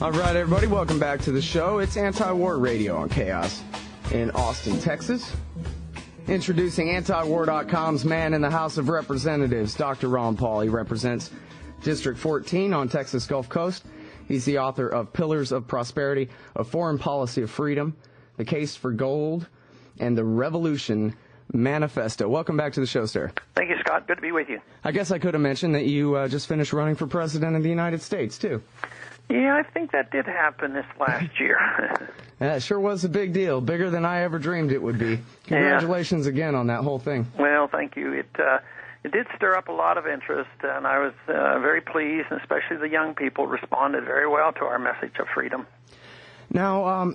All right, everybody, welcome back to the show. It's Anti-War Radio on Chaos in Austin, Texas. Introducing Antiwar.com's man in the House of Representatives, Dr. Ron Paul. He represents District 14 on Texas Gulf Coast. He's the author of Pillars of Prosperity, A Foreign Policy of Freedom, The Case for Gold, and The Revolution Manifesto. Welcome back to the show, sir. Thank you, Scott. Good to be with you. I guess I could have mentioned that you just finished running for President of the United States, too. Yeah, I think that did happen this last year. Yeah, it sure was a big deal, bigger than I ever dreamed it would be. Congratulations again on that whole thing. Well, thank you. It did stir up a lot of interest, and I was very pleased, and especially the young people responded very well to our message of freedom. Now,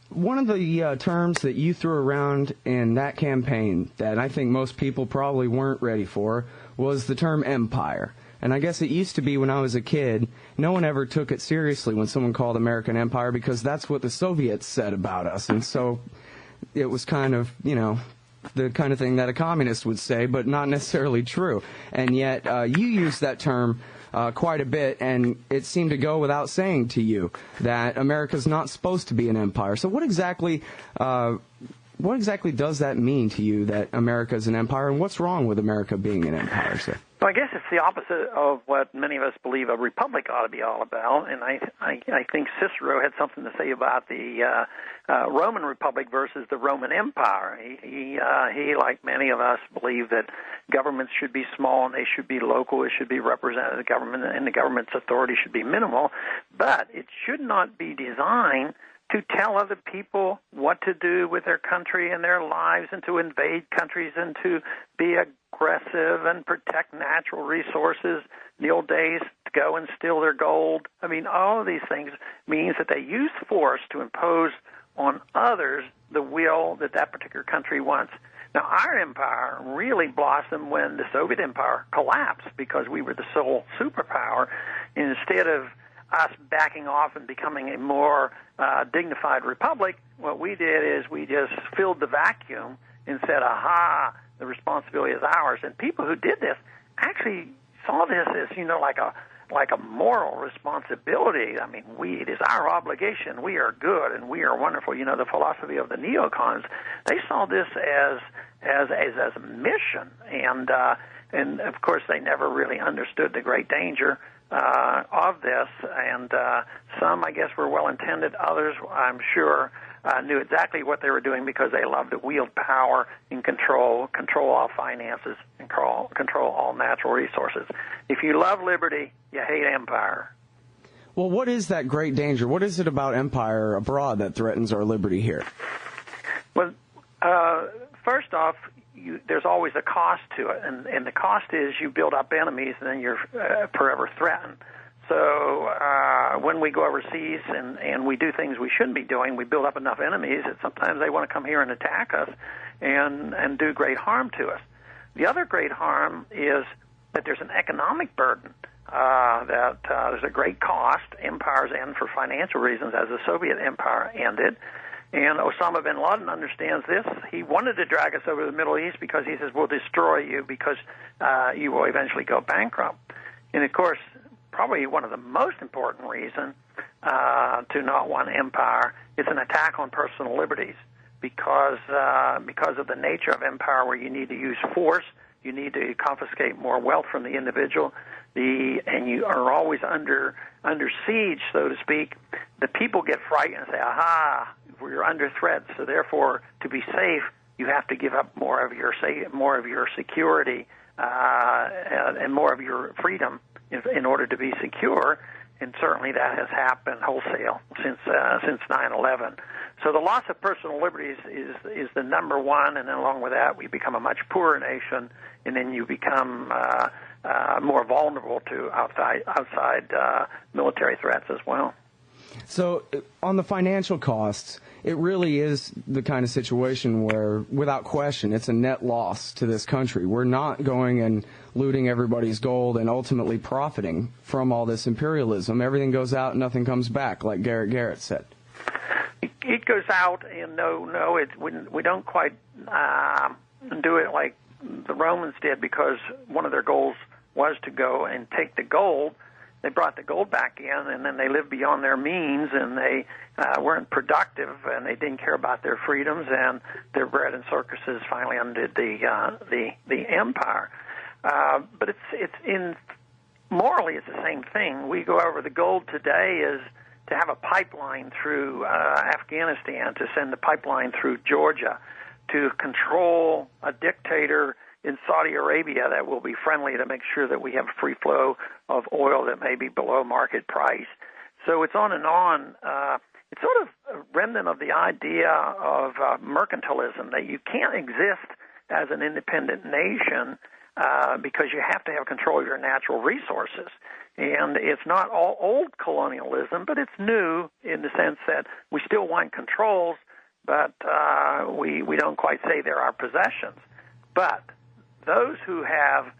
one of the terms that you threw around in that campaign that I think most people probably weren't ready for was the term empire. And I guess it used to be when I was a kid, no one ever took it seriously when someone called American empire because that's what the Soviets said about us. And so it was kind of, you know, the kind of thing that a communist would say, but not necessarily true. And yet you used that term quite a bit, and it seemed to go without saying to you that America's not supposed to be an empire. So what exactly does that mean to you, that America is an empire, and what's wrong with America being an empire, sir? Well, I guess it's the opposite of what many of us believe a republic ought to be all about, and I think Cicero had something to say about the Roman Republic versus the Roman Empire. He, like many of us, believe that governments should be small and they should be local. It should be representative government, and the government's authority should be minimal, but it should not be designed to tell other people what to do with their country and their lives, and to invade countries and to be aggressive and protect natural resources. In the old days, to go and steal their gold. I mean, all of these things means that they use force to impose on others the will that that particular country wants. Now, our empire really blossomed when the Soviet Empire collapsed because we were the sole superpower. And instead of us backing off and becoming a more dignified republic, what we did is we just filled the vacuum and said, aha, the responsibility is ours. And people who did this actually saw this as, you know, like a moral responsibility. I mean, it is our obligation. We are good and we are wonderful. You know, the philosophy of the neocons, they saw this as a mission. And of course, they never really understood the great danger of this, and some, I guess, were well-intended. Others, I'm sure, knew exactly what they were doing because they loved to wield power and control all finances, and control all natural resources. If you love liberty, you hate empire. Well, what is that great danger? What is it about empire abroad that threatens our liberty here? Well, first off, there's always a cost to it, and the cost is you build up enemies and then you're forever threatened. So when we go overseas and we do things we shouldn't be doing, we build up enough enemies that sometimes they want to come here and attack us and do great harm to us. The other great harm is that there's an economic burden, that there's a great cost. Empires end for financial reasons, as the Soviet Empire ended. And Osama bin Laden understands this. He wanted to drag us over to the Middle East because he says, we'll destroy you because you will eventually go bankrupt. And, of course, probably one of the most important reasons to not want empire is an attack on personal liberties because of the nature of empire, where you need to use force, you need to confiscate more wealth from the individual, and you are always under siege, so to speak. The people get frightened and say, aha, we're under threat, so therefore, to be safe, you have to give up more of your security and more of your freedom in order to be secure. And certainly that has happened wholesale since 9/11. So the loss of personal liberties is the number one, and then along with that, we become a much poorer nation, and then you become more vulnerable to outside military threats as well. So on the financial costs, it really is the kind of situation where, without question, it's a net loss to this country. We're not going and looting everybody's gold and ultimately profiting from all this imperialism. Everything goes out and nothing comes back, like Garrett said. It goes out, and we don't quite do it like the Romans did, because one of their goals was to go and take the gold they brought the gold back in, and then they lived beyond their means, and they weren't productive, and they didn't care about their freedoms, and their bread and circuses finally undid the empire. But morally, it's the same thing. We go over the gold today is to have a pipeline through Afghanistan, to send the pipeline through Georgia, to control a dictator in Saudi Arabia that will be friendly to make sure that we have a free flow of oil that may be below market price. So it's on and on. It's sort of a remnant of the idea of mercantilism, that you can't exist as an independent nation because you have to have control of your natural resources. And it's not all old colonialism, but it's new in the sense that we still want controls, but we don't quite say they're our possessions. But those who have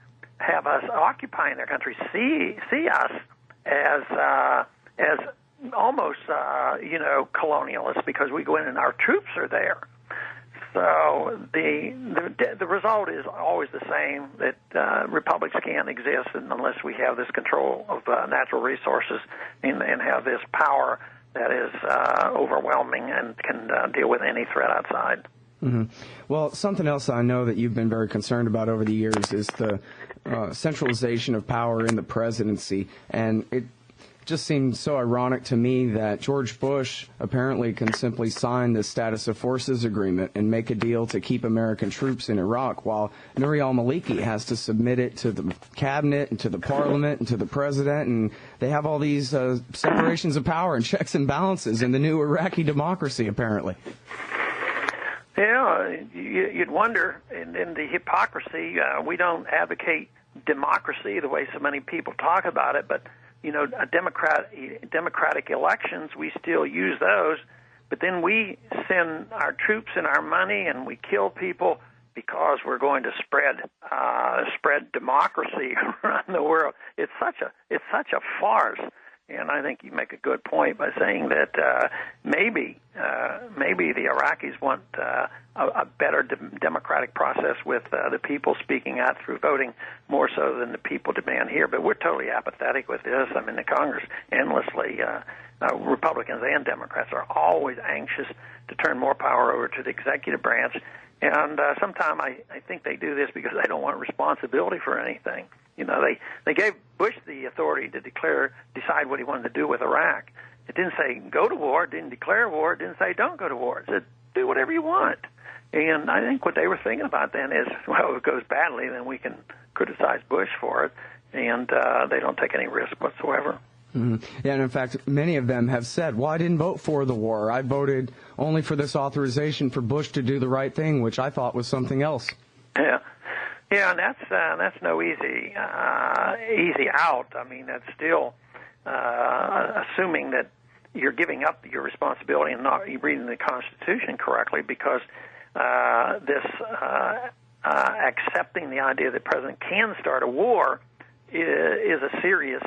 us occupying their country see us as almost colonialists, because we go in and our troops are there. So the result is always the same, that republics can't exist unless we have this control of natural resources and have this power that is overwhelming and can deal with any threat outside. Mm-hmm. Well, something else I know that you've been very concerned about over the years is the centralization of power in the presidency, and it just seems so ironic to me that George Bush apparently can simply sign the Status of Forces Agreement and make a deal to keep American troops in Iraq, while Nouri al-Maliki has to submit it to the cabinet and to the parliament and to the president, and they have all these separations of power and checks and balances in the new Iraqi democracy, apparently. Yeah, you'd wonder, in the hypocrisy, we don't advocate democracy the way so many people talk about it, but democratic elections, we still use those, but then we send our troops and our money and we kill people because we're going to spread democracy around the world. It's such a farce. And I think you make a good point by saying that maybe the Iraqis want a better democratic process with the people speaking out through voting more so than the people demand here. But we're totally apathetic with this. I mean, the Congress endlessly, Republicans and Democrats are always anxious to turn more power over to the executive branch. And sometimes I think they do this because they don't want responsibility for anything. You know, they gave Bush the authority to decide what he wanted to do with Iraq. It didn't say go to war, it didn't declare war, it didn't say don't go to war. It said do whatever you want. And I think what they were thinking about then is, well, if it goes badly, then we can criticize Bush for it, and they don't take any risk whatsoever. Mm-hmm. Yeah, and in fact, many of them have said, well, I didn't vote for the war. I voted only for this authorization for Bush to do the right thing, which I thought was something else. Yeah. Yeah, and that's no easy out. I mean, that's still assuming that you're giving up your responsibility and not reading the Constitution correctly, because this accepting the idea that the president can start a war is a serious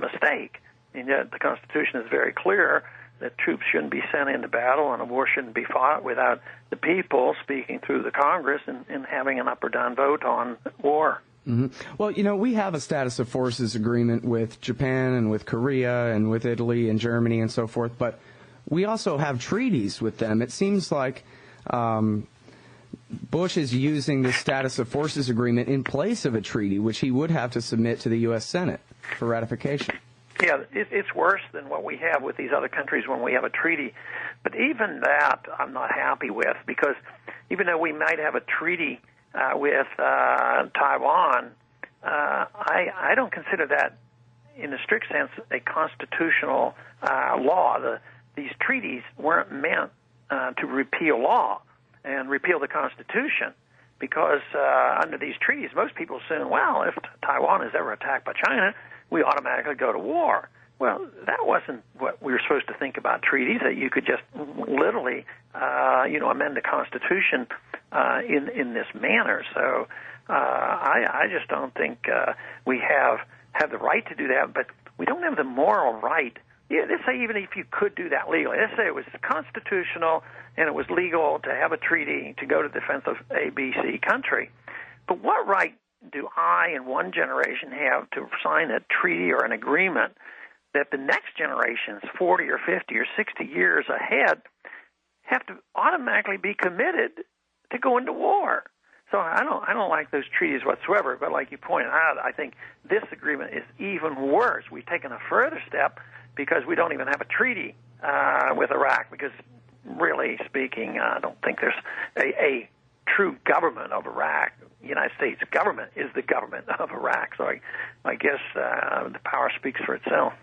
mistake. And yet the Constitution is very clear that troops shouldn't be sent into battle and a war shouldn't be fought without the people speaking through the Congress and having an up or down vote on war. Mm-hmm. Well, you know, we have a Status of Forces agreement with Japan and with Korea and with Italy and Germany and so forth, but we also have treaties with them. It seems like Bush is using the Status of Forces agreement in place of a treaty, which he would have to submit to the U.S. Senate for ratification. Yeah, it's worse than what we have with these other countries when we have a treaty. But even that I'm not happy with, because even though we might have a treaty with Taiwan, I don't consider that in a strict sense a constitutional law. These treaties weren't meant to repeal law and repeal the Constitution, because under these treaties most people assume, well, if Taiwan is ever attacked by China, we automatically go to war. Well, that wasn't what we were supposed to think about treaties, that you could just literally, amend the Constitution in this manner. So I just don't think we have the right to do that, but we don't have the moral right. Yeah, let's say even if you could do that legally, let's say it was constitutional and it was legal to have a treaty to go to the defense of A, B, C country. But what right do I, in one generation, have to sign a treaty or an agreement that the next generations, 40 or 50 or 60 years ahead, have to automatically be committed to go into war? So I don't like those treaties whatsoever. But like you pointed out, I think this agreement is even worse. We've taken a further step because we don't even have a treaty with Iraq. Because really speaking, I don't think there's a true government of Iraq. The United States government is the government of Iraq. So I guess the power speaks for itself.